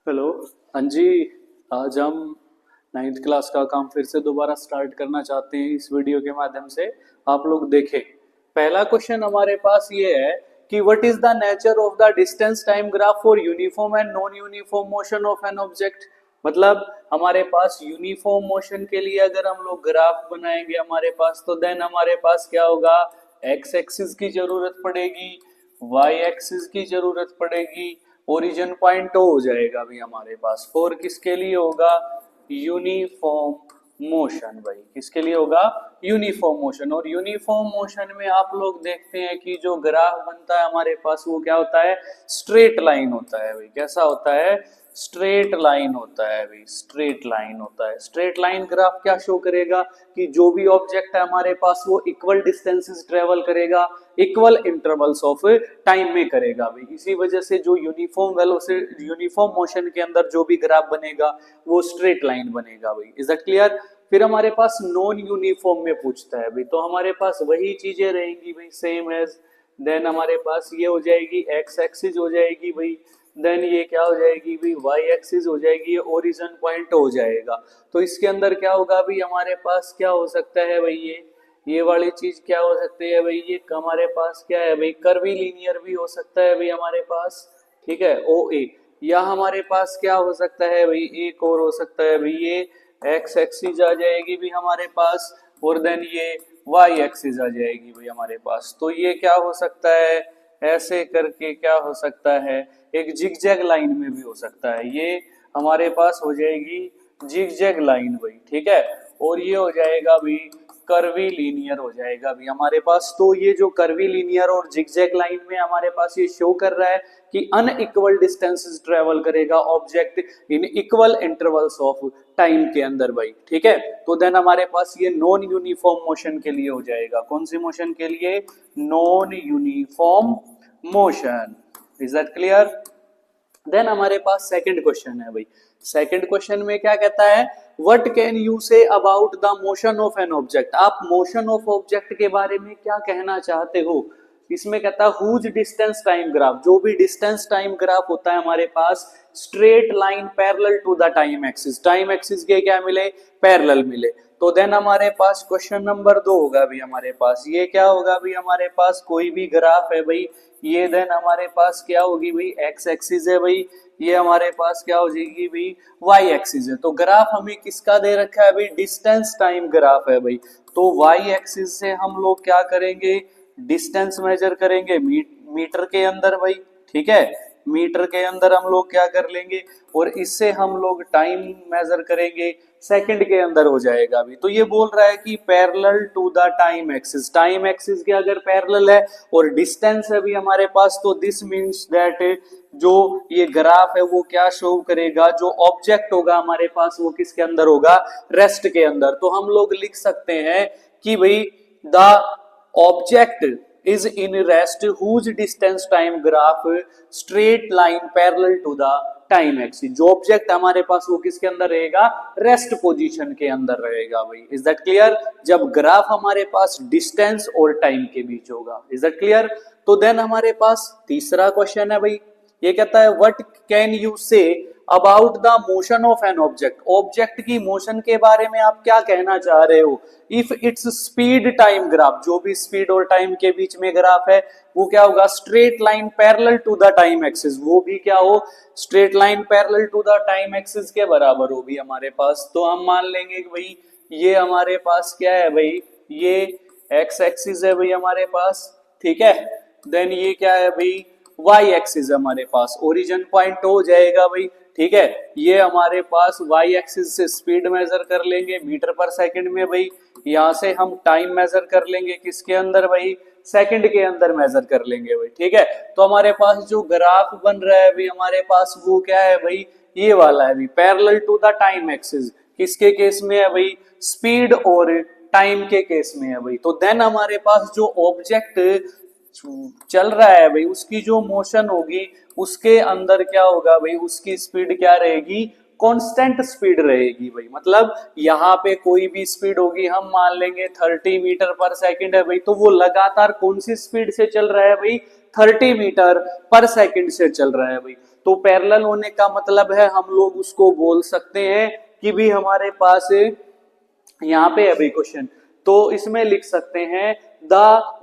Hello. हाँ जी। आज हम नाइन्थ क्लास का काम फिर से दोबारा स्टार्ट करना चाहते हैं इस वीडियो के माध्यम से। आप लोग देखें, पहला क्वेश्चन हमारे पास ये है कि what is the nature of the distance time graph for uniform and non uniform motion of an object. मतलब हमारे पास यूनिफॉर्म मोशन के लिए अगर हम लोग ग्राफ बनाएंगे हमारे पास, तो देन हमारे पास क्या होगा, एक्स एक्सिस की जरूरत पड़ेगी, वाई एक्सिस की जरूरत पड़ेगी, ओरिजिन पॉइंट हो जाएगा भी हमारे पास। फोर किसके लिए होगा, यूनिफॉर्म मोशन। भाई किसके लिए होगा, यूनिफॉर्म मोशन। और यूनिफॉर्म मोशन में आप लोग देखते हैं कि जो ग्राफ बनता है हमारे पास वो क्या होता है, स्ट्रेट लाइन होता है। भाई कैसा होता है, स्ट्रेट लाइन होता है। भाई स्ट्रेट लाइन होता है। स्ट्रेट लाइन ग्राफ क्या शो करेगा कि जो भी ऑब्जेक्ट है हमारे पास वो इक्वल डिस्टेंसेस ट्रेवल करेगा, इक्वल इंटरवल्स ऑफ टाइम में करेगा। भाई इसी वजह से जो यूनिफॉर्म वेलोसिटी यूनिफॉर्म मोशन के अंदर जो भी ग्राफ बनेगा वो स्ट्रेट लाइन बनेगा। भाई इज दैट क्लियर। फिर हमारे पास नॉन यूनिफॉर्म में पूछता है भाई, तो हमारे पास वही चीजें रहेंगी भाई, सेम एज। देन हमारे पास ये हो जाएगी एक्स एक्सिस हो जाएगी भाई, देन ये क्या हो जाएगी भाई, वाई एक्सिस हो जाएगी, ये ओरिजिन पॉइंट हो जाएगा। तो इसके अंदर क्या होगा भाई, हमारे पास क्या हो सकता है भाई, ये वाली चीज क्या हो सकती है भाई, ये हमारे पास क्या है भाई, कर्वी लीनियर भी हो सकता है भाई हमारे पास। ठीक है, ओ ए। या हमारे पास क्या हो सकता है भाई, एक और हो सकता है भाई, ये एक्स एक्सिस आ जाएगी भी हमारे पास, और देन ये वाई एक्सिस आ जाएगी भाई हमारे पास। तो ये क्या हो सकता है, ऐसे करके क्या हो सकता है, एक जिगजैग लाइन में भी हो सकता है। ये हमारे पास हो जाएगी जिगजैग लाइन भाई, ठीक है। और ये हो जाएगा भी कर्वी लीनियर हो जाएगा भी हमारे पास। तो ये जो कर्वी लीनियर और जिगजैग लाइन में हमारे पास ये शो कर रहा है कि अनइक्वल डिस्टेंसेस ट्रेवल करेगा object in equal intervals of time के अंदर भाई, ठीक है। तो देन हमारे पास ये नॉन यूनिफॉर्म मोशन के लिए हो जाएगा। कौन सी मोशन के लिए, non uniform motion. Is that clear. Then हमारे पास सेकंड क्वेश्चन है भाई। सेकंड क्वेश्चन में क्या कहता है, what can you say about the motion of an object. आप मोशन ऑफ ऑब्जेक्ट के बारे में क्या कहना चाहते हो। इसमें कहता है हुज डिस्टेंस टाइम ग्राफ, जो भी डिस्टेंस टाइम ग्राफ होता है हमारे पास, straight line parallel to the time axis, time axis के क्या मिले, पैरेलल मिले। तो देन हमारे पास क्वेश्चन नंबर 2 होगा भी हमारे पास, ये क्या होगा भी हमारे पास, कोई भी ग्राफ है भाई, ये देन हमारे पास क्या होगी भाई, एक्स एक्सिस है भाई, ये हमारे पास क्या हो जाएगी भाई, वाई एक्सिस है। तो ग्राफ हमें किसका दे रखा है भाई, डिस्टेंस टाइम ग्राफ है भाई। तो वाई एक्सिस से हम लोग क्या करेंगे, डिस्टेंस मेजर करेंगे मीटर के अंदर भाई, ठीक है। मीटर के अंदर हम लोग क्या कर लेंगे, और इससे हम लोग टाइम मेजर करेंगे, सेकंड के अंदर हो जाएगा अभी। तो ये बोल रहा है कि parallel to the time axis, time axis के अगर पैरेलल है और डिस्टेंस है भी हमारे पास, तो दिस मींस दैट जो ये ग्राफ है वो क्या शो करेगा, जो ऑब्जेक्ट होगा हमारे पास वो किसके अंदर होगा, रेस्ट के अंदर। तो हम लोग लिख सकते हैं कि भाई the object is in rest whose distance time graph straight line parallel to the time axis. जो ऑब्जेक्ट हमारे पास वो किसके अंदर रहेगा, रेस्ट पोजीशन के अंदर रहेगा भाई। Is that clear. जब ग्राफ हमारे पास डिस्टेंस और टाइम के बीच होगा। Is that clear. तो देन हमारे पास तीसरा क्वेश्चन है भाई, ये कहता है what can you say about the motion of an object. Object की मोशन के बारे में आप क्या कहना चाह रहे हो, if its speed time graph, जो भी स्पीड और टाइम के बीच में ग्राफ है वो क्या होगा, straight line parallel to the time axis, वो भी क्या हो, straight line parallel to the time axis के बराबर हो भी हमारे पास। तो हम मान लेंगे कि भाई ये हमारे पास क्या है भाई, ये एक्स एक्सिस है भाई हमारे पास, ठीक है। देन ये क्या है भाई, वाई एक्सिस हमारे पास, ओरिजिन पॉइंट हो जाएगा भाई, ठीक है। ये हमारे पास वाई एक्सिस से स्पीड मेजर कर लेंगे मीटर पर सेकंड में भाई, यहां से हम टाइम मेजर कर लेंगे किसके अंदर भाई, सेकंड के अंदर मेजर कर लेंगे भाई, ठीक है। तो हमारे पास जो ग्राफ बन रहा है भाई हमारे पास वो क्या है भाई, ये वाला है भाई, parallel to the time axis. किसके केस में है भाई, स्पीड और टाइम के केस में है भाई। तो देन हमारे पास जो ऑब्जेक्ट चल रहा है भाई उसकी जो मोशन होगी उसके अंदर क्या होगा भाई, उसकी स्पीड क्या रहेगी, कांस्टेंट स्पीड रहेगी भाई। मतलब यहाँ पे कोई भी स्पीड होगी, हम मान लेंगे 30 मीटर पर सेकंड है भाई, तो वो लगातार कौन सी स्पीड से चल रहा है भाई, 30 मीटर पर सेकंड से चल रहा है भाई। तो पैरेलल होने का मतलब है हम लोग उसको बोल सकते हैं कि भी हमारे पास यहाँ पे है भाई क्वेश्चन, तो इसमें लिख सकते हैं the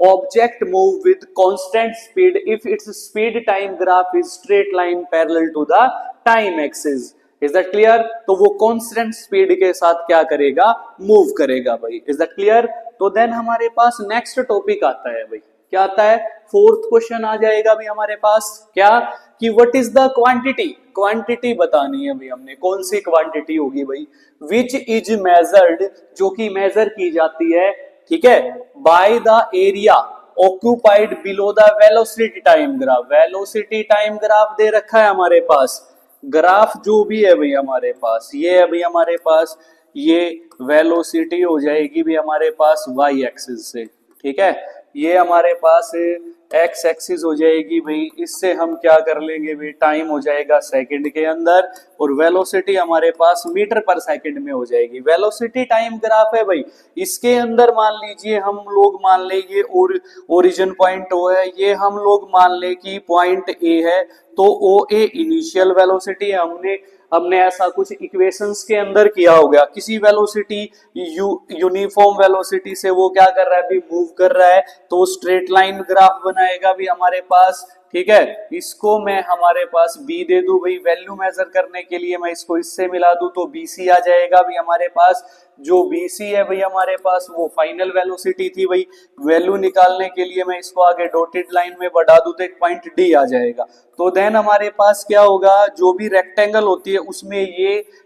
object move with constant speed if its speed time graph is straight line parallel to the time axis. Is that clear? तो वो कांस्टेंट स्पीड के साथ क्या करेगा, मूव करेगा भाई। Is that clear? तो देन हमारे पास नेक्स्ट टॉपिक आता है भाई, क्या आता है, फोर्थ क्वेश्चन आ जाएगा भाई हमारे पास, क्या कि what is the quantity, quantity बतानी है भाई हमने, कौन सी क्वांटिटी होगी भाई, विच इज मेजर्ड, जो कि मेजर की जाती है, ठीक है, by the area occupied below the velocity time graph. Velocity time graph दे रखा है हमारे पास, ग्राफ जो भी है भाई हमारे पास, ये है भाई हमारे पास, ये वेलोसिटी हो जाएगी भी हमारे पास वाई एक्सिस से, ठीक है, ये हमारे पास एक्स एक्सिस हो जाएगी भाई, इससे हम क्या कर लेंगे भाई, टाइम हो जाएगा सेकंड के अंदर, और वेलोसिटी हमारे पास मीटर पर सेकंड में हो जाएगी। वेलोसिटी टाइम ग्राफ है भाई, इसके अंदर मान लीजिए हम लोग मान लेंगे और ओरिजिन पॉइंट ओ है, ये हम लोग मान ले कि पॉइंट ए है, तो ओ ए इनिशियल वेलोसिटी है, हमने ऐसा कुछ इक्वेशंस के अंदर किया हो गया, किसी वेलोसिटी यूनिफॉर्म वेलोसिटी से वो क्या कर रहा है भी, मूव कर रहा है, तो स्ट्रेट लाइन ग्राफ बनाएगा भी हमारे पास, ठीक है। इसको मैं हमारे पास बी दे दूं भाई, वैल्यू मेजर करने के लिए मैं इसको इससे मिला दूं तो बीसी आ जाएगा भी हमारे पास, जो बीसी है भाई हमारे पास वो फाइनल वेलोसिटी थी भाई, वैल्यू निकालने के लिए मैं इसको आगे डॉटेड लाइन में बढ़ा दूं तो एक पॉइंट डी आ जाएगा। तो देन हमारे पास क्या होगा, जो भी रेक्टेंगल होती है उसमें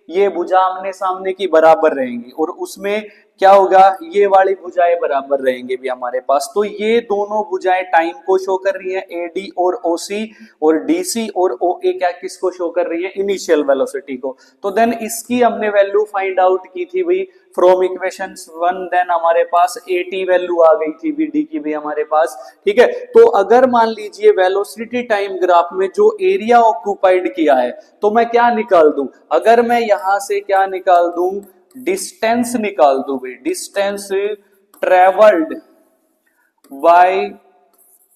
ये भुजा आमने सामने की बराबर रहेंगी, और उसमें क्या होगा, ये वाली भुजाएं बराबर रहेंगे भी हमारे पास। तो ये दोनों भुजाएं टाइम को शो कर रही हैं, एडी और ओसी, और डीसी और ओए क्या किसको शो कर रही है, इनिशियल वेलोसिटी को। तो देन इसकी हमने वैल्यू फाइंड आउट की थी भाई फ्रॉम इक्वेशन 1, देन हमारे पास 80 वैल्यू आ गई थी डी की भी हमारे पास, ठीक है। तो अगर मान लीजिए वेलोसिटी टाइम ग्राफ में जो एरिया ऑक्यूपाइड किया है, तो मैं क्या निकाल दूं, अगर मैं यहां से क्या निकाल दूं, डिस्टेंस निकाल दूं भाई, distance travelled bye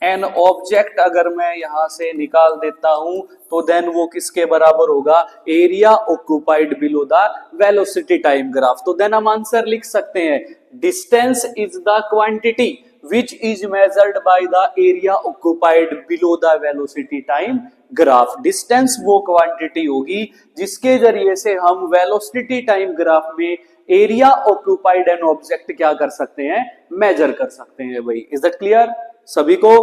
an object अगर मैं यहां से निकाल देता हूं, तो देन वो किसके बराबर होगा, area occupied below the velocity time graph. तो देन हम आंसर लिख सकते हैं, distance is the quantity which is measured by the area occupied below the velocity time graph। Distance वो क्वांटिटी होगी जिसके जरिए से हम वेलोसिटी टाइम ग्राफ में एरिया ऑक्यूपाइड एन ऑब्जेक्ट क्या कर सकते हैं, मेजर कर सकते हैं भाई। इज दैट क्लियर सभी को?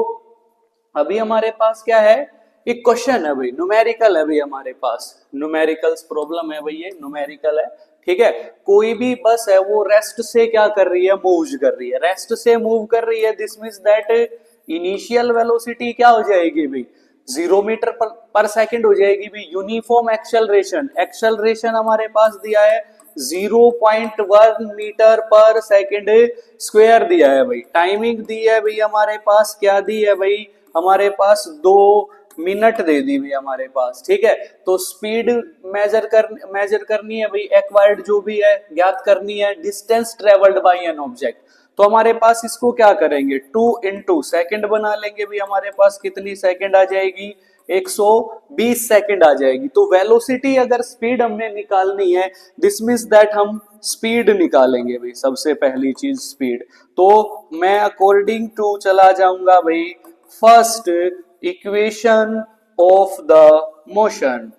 अभी हमारे पास क्या है, एक क्वेश्चन है भाई, न्यूमेरिकल है भाई हमारे पास, न्यूमेरिकल्स प्रॉब्लम है भाई, ये न्यूमेरिकल है, ठीक है। कोई भी बस है वो रेस्ट से क्या कर रही है, मूव कर रही है, रेस्ट से मूव कर रही है, this means that initial velocity क्या हो जाएगी भाई, 0 मीटर पर सेकंड हो जाएगी भाई। यूनिफॉर्म एक्सेलरेशन, एक्सेलरेशन हमारे पास दिया है 0.1 मीटर पर सेकंड स्क्वायर दिया है भाई। टाइमिंग दी है भाई हमारे पास, क्या दी है भाई हमारे पास, 2 मिनट दे दी भाई हमारे पास, ठीक है। तो स्पीड मेजर करनी है भाई, एक्वायर्ड जो भी है ज्ञात करनी है, distance travelled bye an object, तो हमारे पास इसको क्या करेंगे, 2 इंटू सेकेंड बना लेंगे भाई, हमारे पास कितनी सेकंड आ जाएगी, 120 सेकंड आ जाएगी। तो वेलोसिटी अगर स्पीड हमने निकालनी है, दिस मींस दैट हम स्पीड निकालेंगे भाई, सबसे पहली चीज स्पीड। तो मैं अकॉर्डिंग टू चला जाऊंगा भाई first equation of the motion,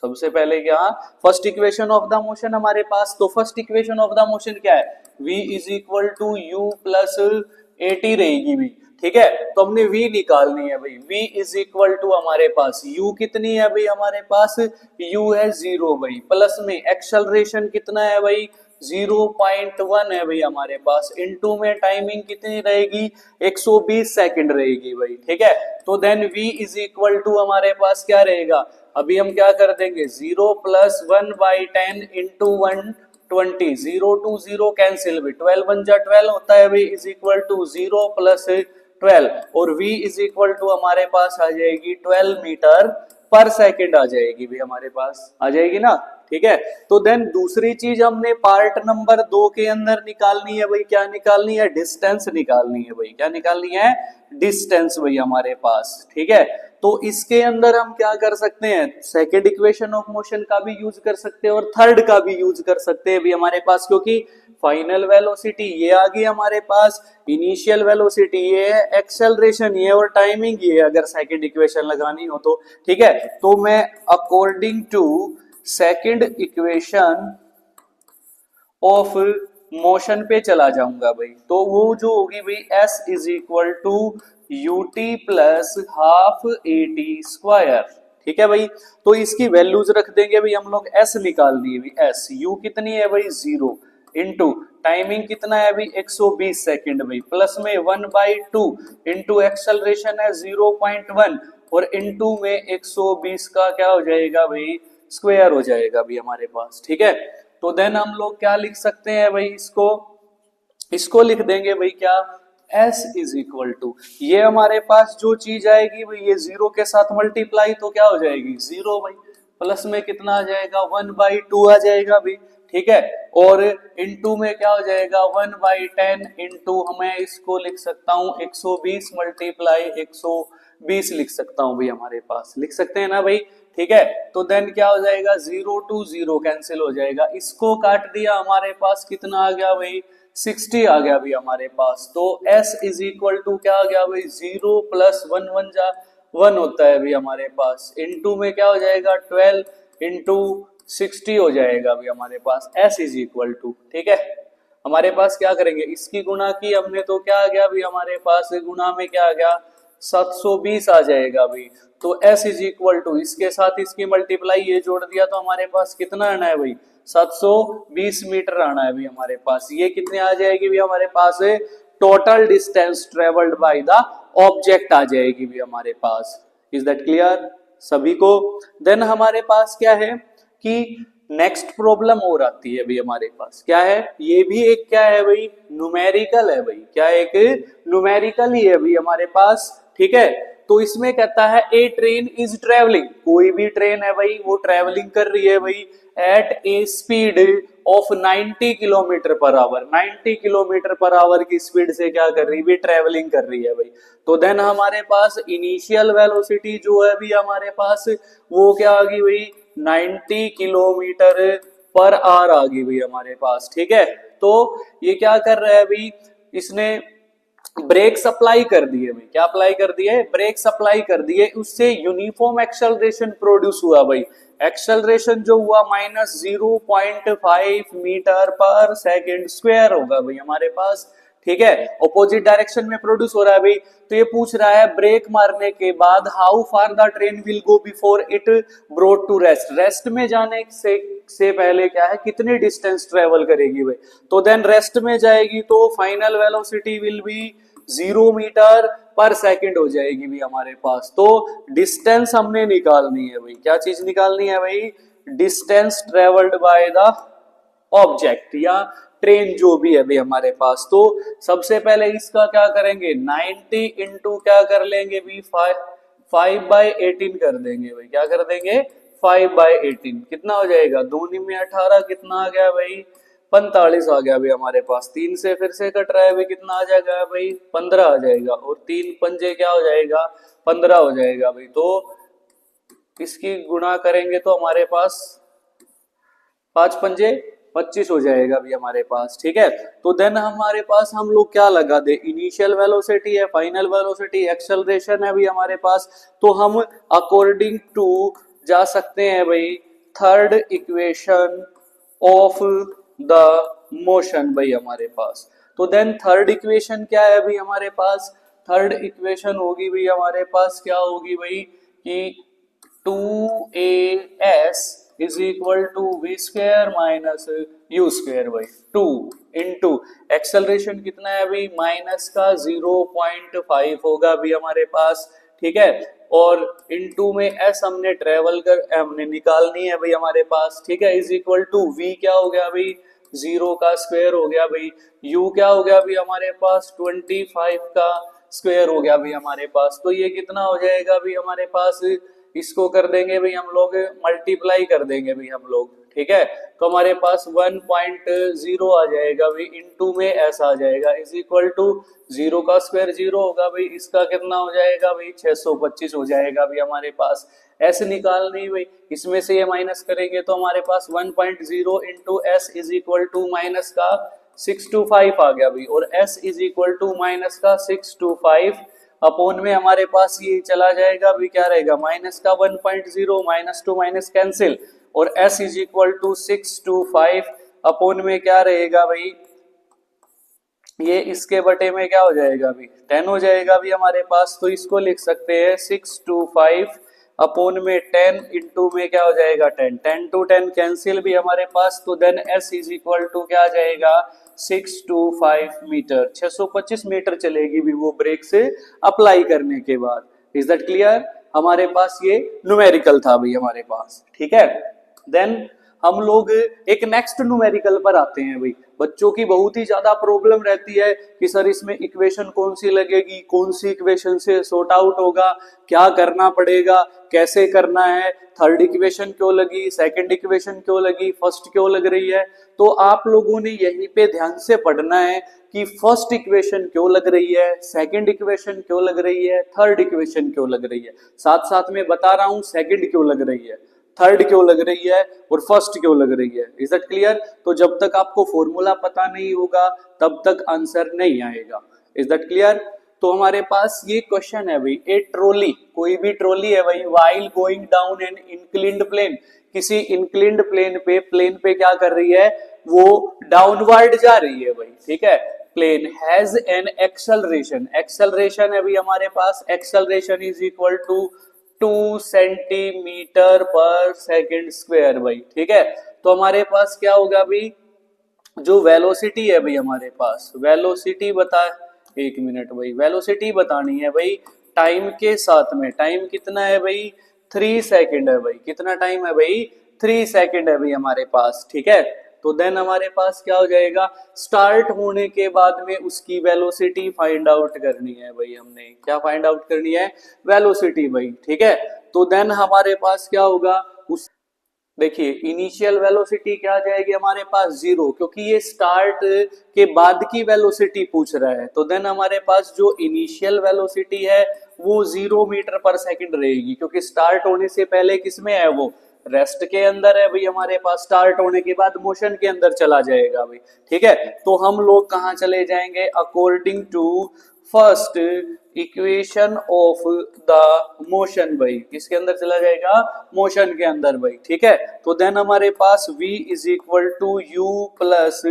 सबसे पहले क्या, first equation of the motion हमारे पास, तो first equation of the motion क्या है, v is equal to u plus 80 रहेगी भी, ठीक है। तो हमने v निकालनी है भाई, v इज इक्वल टू हमारे पास u कितनी है भाई हमारे पास, u है 0 भाई, प्लस में एक्सेलरेशन कितना है भाई 0.1 है भाई हमारे पास, इनटू में टाइमिंग कितनी रहेगी 120 सेकंड रहेगी भाई, ठीक है। तो then v is equal to हमारे पास क्या रहेगा, अभी हम क्या कर देंगे 0 प्लस 1/10 इंटू 120, 0 to 0 कैंसिल भी, 12 1 जा 12 होता है भाई, इज इक्वल टू 0 प्लस 12, और v इज इक्वल टू हमारे पास आ जाएगी 12 मीटर पर सेकंड आ जाएगी भी हमारे पास, आ जाएगी ना, ठीक है। तो देन दूसरी चीज हमने पार्ट नंबर 2 के अंदर निकालनी है भाई, क्या निकालनी है, डिस्टेंस निकालनी है भाई, क्या निकालनी है, डिस्टेंस भाई हमारे पास, ठीक है। तो इसके अंदर हम क्या कर सकते हैं, सेकेंड इक्वेशन ऑफ मोशन का भी यूज कर सकते हैं और थर्ड का भी यूज कर सकते हैं भी हमारे पास, क्योंकि फाइनल वेलोसिटी ये आ गई हमारे पास, इनिशियल वेलोसिटी ये है, एक्सेलरेशन ये और टाइमिंग ये, अगर सेकंड इक्वेशन लगानी हो तो, ठीक है। तो मैं according to second equation of motion पे चला जाऊंगा भाई, तो वो जो होगी भाई s is equal to ut plus half at square, ठीक है भाई। तो इसकी वैल्यूज रख देंगे भाई हम लोग, s निकाल दिए भाई, s u कितनी है भाई 0 इंटू टाइमिंग कितना है भाई 120 सेकंड भाई, प्लस में 1/2 इंटू एक्सेलरेशन है 0.1 और इंटू में 120 का क्या हो जाएगा भाई, स्क्वायर हो जाएगा भाई हमारे पास, ठीक है। तो देन हम लोग क्या लिख सकते हैं भाई, इसको लिख देंगे भाई क्या, s इज इक्वल टू, ये हमारे पास जो चीज आएगी भाई ये 0 के साथ मल्टीप्लाई तो क्या हो जाएगी 0 भाई, प्लस में कितना आ जाएगा 1/2 आ जाएगा भाई, ठीक है। और इनटू में क्या हो जाएगा 1/10 इंटू, हमें इसको लिख सकता हूं 120 मल्टीप्लाई 120 लिख सकता हूं भाई हमारे पास, लिख सकते हैं ना भाई, ठीक है। तो देन क्या हो जाएगा 0 to 0 कैंसिल हो जाएगा, इसको काट दिया हमारे पास कितना आ गया भाई 60 आ गया भाई हमारे पास। तो s इज इक्वल टू क्या आ गया भाई 0 प्लस 1 1 जा 1 होता है भाई हमारे पास, इनटू में क्या हो जाएगा 12 इंटू 60 हो जाएगा भाई हमारे पास, s इज इक्वल टू, ठीक है। हमारे पास क्या करेंगे, इसकी गुणा की हमने तो क्या आ गया भाई हमारे पास, गुणा में क्या आ गया 720 आ जाएगा भाई। तो s इज इक्वल टू, इसके साथ इसकी मल्टीप्लाई ये जोड़ दिया तो हमारे पास कितना आना है भाई 720 मीटर आना है भाई हमारे पास। ये कितने आ जाएगी भाई हमारे पास, total distance travelled by the object आ जाएगी भाई हमारे पास। इज दैट क्लियर सभी को। देन हमारे पास क्या है कि नेक्स्ट प्रॉब्लम और आती है भाई हमारे पास, क्या है, ये भी एक क्या है भाई न्यूमेरिकल है भाई, क्या एक न्यूमेरिकल ही है भाई हमारे पास, ठीक है। तो इसमें कहता है ए ट्रेन इज ट्रेवलिंग, कोई भी ट्रेन है भाई वो ट्रेवलिंग कर रही है भाई at a speed of 90 kilometre per hour, 90 kilometre per hour की स्पीड से क्या कर रही है, ट्रेवलिंग कर रही है भाई। तो देन हमारे पास इनिशियल वेलोसिटी जो है भी हमारे पास वो क्या आ गई भाई 90 किलोमीटर पर आवर आ गई भाई हमारे पास, ठीक है। तो ये क्या कर रहा है भाई, इसने ब्रेक सप्लाई कर दिए भाई, क्या अप्लाई कर दिए, ब्रेक सप्लाई कर दिए, उससे यूनिफॉर्म एक्सेलरेशन प्रोड्यूस हुआ भाई। एक्सेलरेशन जो हुआ -0.5 मीटर पर सेकेंड स्क्वायर होगा भाई हमारे पास, ठीक है। ऑपोजिट डायरेक्शन में प्रोड्यूस हो रहा है भाई। तो ये पूछ रहा है ब्रेक मारने के बाद how far the train will go before it brought to rest, rest में जाने से पहले क्या है कितनी डिस्टेंस ट्रेवल करेगी भाई। तो देन रेस्ट में जाएगी तो final velocity will be 0 metre per second हो जाएगी भी हमारे पास। तो डिस्टेंस हमने निकालनी है भाई, क्या चीज निकालनी है भाई, distance travelled by the object या ट्रेन जो भी है भाई हमारे पास। तो सबसे पहले इसका क्या करेंगे 90 इंटू क्या कर लेंगे भी 5/18 कर देंगे भाई, क्या कर देंगे 5/18, कितना हो जाएगा 2 में 18, कितना आ गया भाई 45 आ गया भाई हमारे पास। 3 से फिर से कट रहा है भाई, कितना आ जाएगा भाई 15 आ जाएगा, और 3 पंजे क्या हो जाएगा 15 हो जाएगा भाई। तो इसकी गुणा करेंगे तो हमारे पास 5 पंजे 25 हो जाएगा भी हमारे पास, ठीक है। तो देन हमारे पास हम लोग क्या लगा दे, इनिशियल वेलोसिटी है, फाइनल वेलोसिटी, एक्सेलरेशन है भी हमारे पास। तो हम अकॉर्डिंग टू जा सकते हैं भाई third equation of the motion भाई हमारे पास। तो देन थर्ड इक्वेशन क्या है भाई हमारे पास, थर्ड इक्वेशन होगी भाई हमारे पास क्या होगी भाई कि 2as is equal to v square minus u square by 2 into acceleration कितना है अभी माइनस का 0.5 होगा अभी हमारे पास, ठीक है। और इंटू में एस हमने ट्रेवल कर हमने निकालनी है भाई हमारे पास, ठीक है। इज इक्वल टू वी क्या हो गया भाई 0 का स्क्वायर हो गया भाई, यू क्या हो गया अभी हमारे पास 25 का स्क्वायर हो गया भाई हमारे पास। तो ये कितना हो जाएगा अभी हमारे पास इसको कर देंगे भाई हम लोग मल्टीप्लाई कर देंगे भाई हम लोग, ठीक है। तो हमारे पास 1.0 आ जाएगा भाई, इनटू में एस आ जाएगा, इज इक्वल टू 0 का स्क्वायर 0 होगा भाई, इसका कितना हो जाएगा भाई 625 हो जाएगा भाई हमारे पास। एस निकालनी भाई, इसमें से ये माइनस करेंगे तो हमारे पास 1.0 into s is equal to minus का 625 आ गया भाई, और s is equal to minus का 625 अपोन में हमारे पास ये चला जाएगा भाई, क्या रहेगा माइनस का 1.0, माइनस टू माइनस कैंसिल, और s is equal to 625 upon में क्या रहेगा भाई, ये इसके बटे में क्या हो जाएगा भाई 10 हो जाएगा भाई हमारे पास। तो इसको लिख सकते हैं 625 अपोन में 10 इंटू में क्या हो जाएगा 10, 10 टू 10 कैंसिल भी हमारे पास, तो then s is equal to क्या आ जाएगा 625 मीटर, 625 मीटर चलेगी भी वो ब्रेक से अप्लाई करने के बाद। Is that clear? हमारे पास ये न्यूमेरिकल था भाई हमारे पास, ठीक है। देन हम लोग एक नेक्स्ट न्यूमेरिकल पर आते हैं भाई। बच्चों की बहुत ही ज्यादा प्रॉब्लम रहती है कि सर इसमें इक्वेशन कौन सी लगेगी, कौन सी इक्वेशन से सॉर्ट आउट होगा, क्या करना पड़ेगा, कैसे करना है, थर्ड इक्वेशन क्यों लगी, सेकंड इक्वेशन क्यों लगी, फर्स्ट क्यों लग रही है। तो आप लोगों ने यहीं पे ध्यान से पढ़ना है कि फर्स्ट इक्वेशन क्यों लग रही है, सेकंड इक्वेशन क्यों लग रही है, थर्ड इक्वेशन क्यों लग रही है। साथ साथ में बता रहा हूं सेकंड क्यों लग रही है, थर्ड क्यों लग रही है और फर्स्ट क्यों लग रही है। Is that clear? तो जब तक आपको फॉर्मूला पता नहीं होगा तब तक आंसर नहीं आएगा। Is that clear? तो हमारे पास ये क्वेश्चन है भाई, ए ट्रॉली, कोई भी ट्रॉली है भाई, while going down an inclined plane, किसी इंक्लिन्ड प्लेन पे क्या कर रही है, वो डाउनवर्ड जा रही है भाई, ठीक है। Plane has an acceleration, acceleration है भाई हमारे पास, acceleration is equal to 2 centimetre per second square भाई, ठीक है। तो हमारे पास क्या होगा भाई, जो वेलोसिटी है भाई हमारे पास, वेलोसिटी बता, एक मिनट भाई, वेलोसिटी बतानी है भाई टाइम के साथ में। टाइम कितना है भाई 3 सेकंड है भाई, कितना टाइम है भाई 3 सेकंड है भाई हमारे पास, ठीक है। तो देन हमारे पास क्या हो जाएगा, स्टार्ट होने के बाद में उसकी वेलोसिटी फाइंड आउट करनी है भाई, हमने क्या फाइंड आउट करनी है, वेलोसिटी भाई, ठीक है। तो देन हमारे पास क्या होगा, उस देखिए इनिशियल वेलोसिटी क्या आ जाएगी हमारे पास 0, क्योंकि ये स्टार्ट के बाद की वेलोसिटी पूछ रहा है। तो देन हमारे पास जो इनिशियल वेलोसिटी है वो 0 मीटर पर सेकंड रहेगी, क्योंकि स्टार्ट होने से पहले किसमें है, वो रेस्ट के अंदर है भाई हमारे पास, स्टार्ट होने के बाद मोशन के अंदर चला जाएगा भाई, ठीक है। तो हम लोग कहाँ चले जाएंगे, according to first equation of the motion भाई, किसके अंदर चला जाएगा, मोशन के अंदर भाई, ठीक है। तो देन हमारे पास v is equal to u plus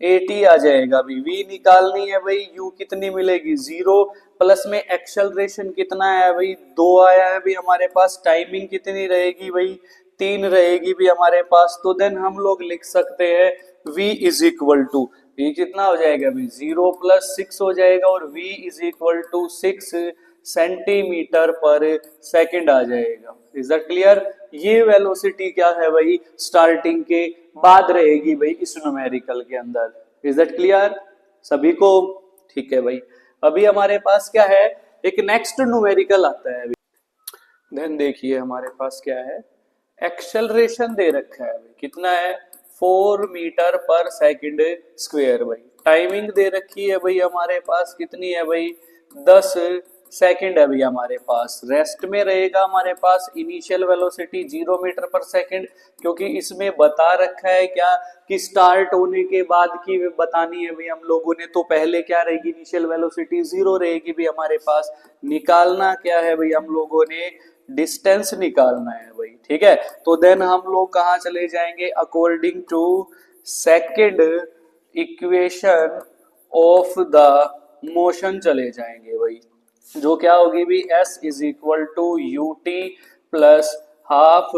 at आ जाएगा भाई, v निकालनी है भाई, u कितनी मिलेगी 0, प्लस में एक्सेलरेशन कितना है भाई 2 आया है भाई हमारे पास, टाइमिंग कितनी रहेगी भाई 3 रहेगी भी हमारे पास। तो देन हम लोग लिख सकते हैं v इज इक्वल टू, ये कितना हो जाएगा भाई 0 प्लस 6 हो जाएगा, और v is equal to 6 centimetre per second आ जाएगा। Is that clear? ये वेलोसिटी क्या है भाई, स्टार्टिंग के बाद रहेगी भाई इस न्यूमेरिकल के अंदर। इज दैट क्लियर सभी को? ठीक है भाई। अभी हमारे पास क्या है, एक नेक्स्ट न्यूमेरिकल आता है। देन देखिए हमारे पास क्या है, एक्सेलरेशन दे रखा है भाई, कितना है 4 मीटर पर सेकंड स्क्वायर भाई। टाइमिंग दे रखी है भाई हमारे पास, कितनी है भाई 10 सेकंड है भाई हमारे पास। रेस्ट में रहेगा हमारे पास, initial velocity 0 metre per second, क्योंकि इसमें बता रखा है क्या कि स्टार्ट होने के बाद की बतानी है भाई हम लोगों ने। तो पहले क्या रहेगी, इनिशियल वेलोसिटी 0 रहेगी भाई हमारे पास। निकालना क्या है भाई हम लोगों ने, डिस्टेंस निकालना है भाई, ठीक है। तो देन हम लोग कहाँ चले जाएंगे, according to second equation of the motion चले जाएंगे भाई, जो क्या होगी भी s is equal to u t plus half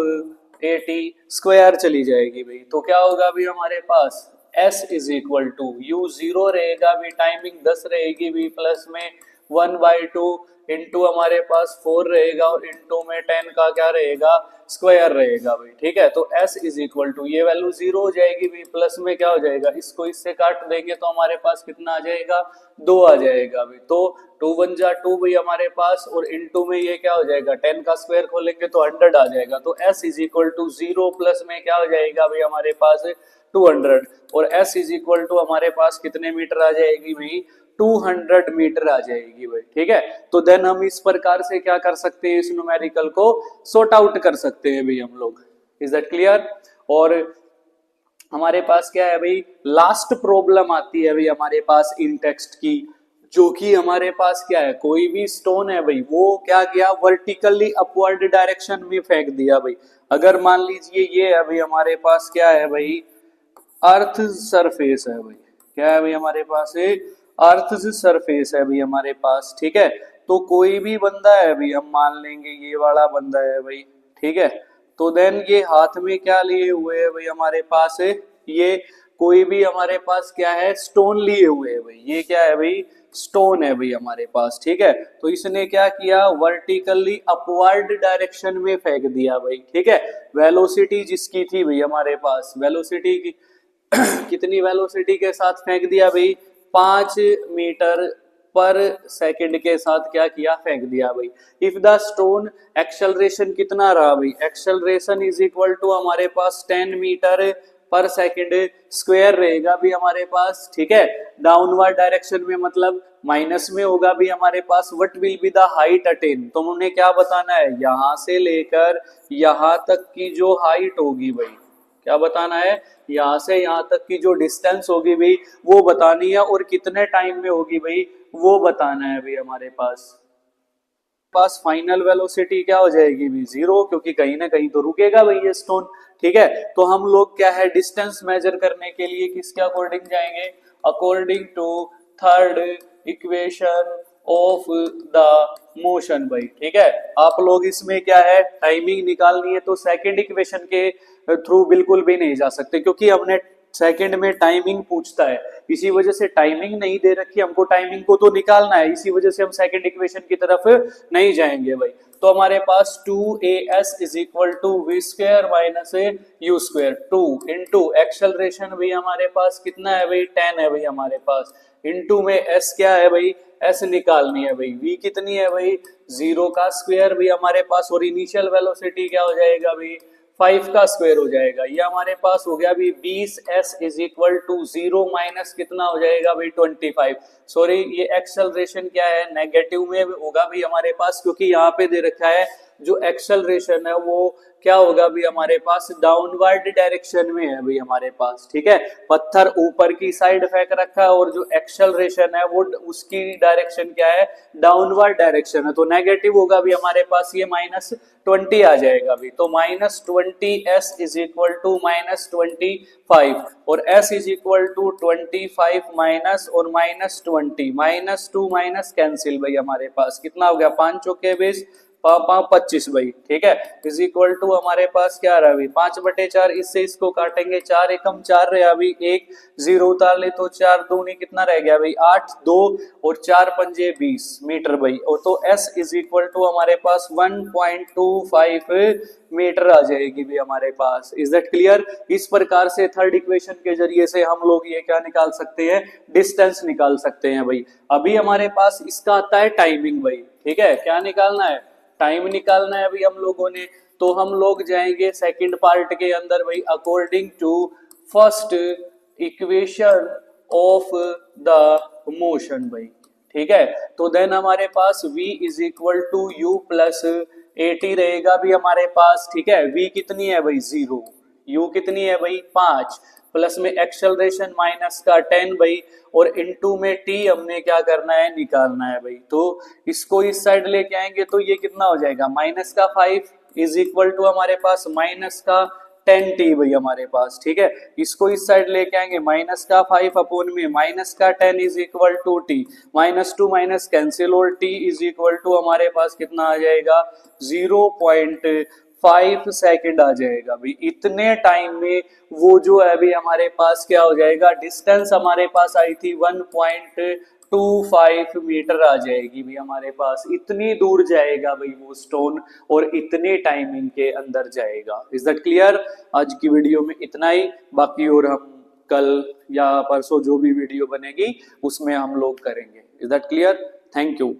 a t square चली जाएगी भाई। तो क्या होगा भी हमारे पास, s is equal to u 0 रहेगा भी, टाइमिंग 10 रहेगी भी, प्लस में 1/2 इंटू हमारे पास 4 रहेगा और इंटू में 10 का क्या रहेगा, स्क्वायर रहेगा भाई। ठीक है, तो s इज इक्वल टू, ये वैल्यू 0 हो जाएगी भाई, प्लस में क्या हो जाएगा, इसको इससे काट देंगे तो हमारे पास कितना आ जाएगा, 2 आ जाएगा भाई। तो 2 1 जा 2 भाई हमारे पास, और इंटू में ये क्या हो जाएगा, 10 का स्क्वायर खोलेंगे तो 100 आ जाएगा। तो s is equal to 0 plus में क्या हो जाएगा भाई हमारे पास 200, और s इज इक्वल टू हमारे पास कितने मीटर आ जाएगी भाई, 200 मीटर आ जाएगी भाई। ठीक है, तो देन हम इस प्रकार से क्या कर सकते हैं, इस न्यूमेरिकल को सॉर्ट आउट कर सकते हैं भाई हम लोग। Is that clear? और हमारे पास क्या है भाई, लास्ट प्रॉब्लम आती है भाई हमारे पास इन टेक्स्ट की, जो कि हमारे पास क्या है, कोई भी स्टोन है भाई, वो क्या किया, वर्टिकली अपवर्ड डायरेक्शन में फेंक दिया भाई। अगर मान लीजिए ये है भाई हमारे पास क्या है भाई, अर्थ सरफेस है भाई, क्या है भाई हमारे पास अर्थ सरफेस है भाई हमारे पास। ठीक है, तो कोई भी बंदा है भाई, हम मान लेंगे ये वाला बंदा है भाई। ठीक है, तो देन ये हाथ में क्या लिए हुए है भाई हमारे पास ये कोई भी हमारे पास क्या है, स्टोन लिए हुए है भाई। ये क्या है भाई, स्टोन है भाई हमारे पास। ठीक है, तो इसने क्या किया, वर्टिकली अपवर्ड डायरेक्शन में फेंक दिया भाई। ठीक है, वेलोसिटी जिसकी थी भाई हमारे पास, वेलोसिटी की कितनी वेलोसिटी के साथ फेंक दिया भाई, 5 मीटर पर सेकंड के साथ क्या किया, फेंक दिया भाई। इफ द स्टोन, एक्सेलरेशन कितना रहा भाई, एक्सेलरेशन इज इक्वल टू हमारे पास 10 मीटर पर सेकंड स्क्वायर रहेगा भी हमारे पास। ठीक है, डाउनवर्ड डायरेक्शन में मतलब माइनस में होगा भी हमारे पास। What will be the height attain, तो हमने क्या बताना है, यहां से लेकर यहां तक की जो हाइट होगी भाई, क्या बताना है, यहां से यहां तक की जो डिस्टेंस होगी भाई वो बतानी है, और कितने टाइम में होगी भाई वो बताना है भाई हमारे पास फाइनल वेलोसिटी क्या हो जाएगी भी 0, क्योंकि कहीं ना कहीं तो रुकेगा भाई ये स्टोन। ठीक है, तो हम लोग क्या है, डिस्टेंस मेजर करने के लिए किसके अकॉर्डिंग जाएंगे, according to third equation of the motion भाई। ठीक है, आप लोग इसमें क्या है, टाइमिंग निकालनी है तो सेकंड इक्वेशन के थ्रू बिल्कुल भी नहीं जा सकते, क्योंकि हमने सेकंड में टाइमिंग पूछता है, इसी वजह से टाइमिंग नहीं दे रखी, हमको टाइमिंग को तो निकालना है, इसी वजह से हम सेकंड इक्वेशन की तरफ नहीं जाएंगे भाई। तो हमारे पास 2as is equal to v square minus u square, 2 into acceleration भी हमारे पास कितना है भाई, 10 है भाई हमारे पास, इंटू में s क्या है भाई, s निकालनी है भाई, v कितनी है भाई, 0 का स्क्वायर भी हमारे पास, और इनिशियल वेलोसिटी क्या हो जाएगा भाई, 5 का स्क्वायर हो जाएगा। ये हमारे पास हो गया भी 20s is equal to 0 minus कितना हो जाएगा भाई 25। सॉरी, ये एक्सेलरेशन क्या है, नेगेटिव में होगा भी हमारे पास, क्योंकि यहाँ पे दे रखा है जो एक्सेलरेशन है वो क्या होगा भी हमारे पास, डाउनवर्ड डायरेक्शन में है भाई हमारे पास। ठीक है, पत्थर ऊपर की साइड फेंक रखा है, और जो एक्सेलरेशन है वो उसकी डायरेक्शन क्या है, डाउनवर्ड डायरेक्शन है, तो नेगेटिव होगा भी हमारे पास, ये -20 आ जाएगा भी। तो -20s इज इक्वल टू -25, और s is equal to 25 minus और -20, -2 माइनस कैंसिल भाई हमारे पास कितना हो गया, 5 चौके 20, 25 भाई। ठीक है, इज इक्वल टू हमारे पास क्या रहा अभी, 5/4, इससे इसको काटेंगे, 4 एकम 4 रहे अभी, 1 0 उतार ले तो 4 दूनी कितना रह गया भाई 8, 2 और 4 पंजे 20 मीटर भाई। और तो s इज इक्वल टू हमारे पास 1.25 मीटर आ जाएगी भी हमारे पास। Is that clear? इस प्रकार से थर्ड इक्वेशन के जरिए से हम लोग ये क्या निकाल सकते हैं, डिस्टेंस निकाल सकते हैं भाई। अभी हमारे पास इसका आता है टाइमिंग भाई। ठीक है, क्या निकालना है, टाइम निकालना है अभी हम लोगों ने। तो हम लोग जाएंगे सेकंड पार्ट के अंदर भाई, according to first equation of the motion भाई। ठीक है, तो देन हमारे पास v is equal to u plus 80 रहेगा भी हमारे पास। ठीक है, v कितनी है भाई 0, u कितनी है भाई 5, प्लस में एक्सेलरेशन माइनस का 10 भाई, और इनटू में t हमने क्या करना है, निकालना है भाई। तो इसको इस साइड लेके आएंगे तो ये कितना हो जाएगा, माइनस का 5 इज इक्वल टू हमारे पास माइनस का 10t भाई हमारे पास। ठीक है, इसको इस साइड लेके आएंगे, माइनस का 5 अपोन में माइनस का 10 is equal to t, -2 minus cancel, और t इज इक्वल टू हमारे पास कितना आ जाएगा 0.5 सेकंड आ जाएगा भाई। इतने टाइम में वो जो है अभी हमारे पास क्या हो जाएगा, डिस्टेंस हमारे पास आई थी 25 मीटर आ जाएगी भाई हमारे पास, इतनी दूर जाएगा भाई वो स्टोन और इतने टाइमिंग के अंदर जाएगा। Is that clear? आज की वीडियो में इतना ही, बाकी और हम कल या परसों जो भी वीडियो बनेगी उसमें हम लोग करेंगे। Is that clear? Thank you.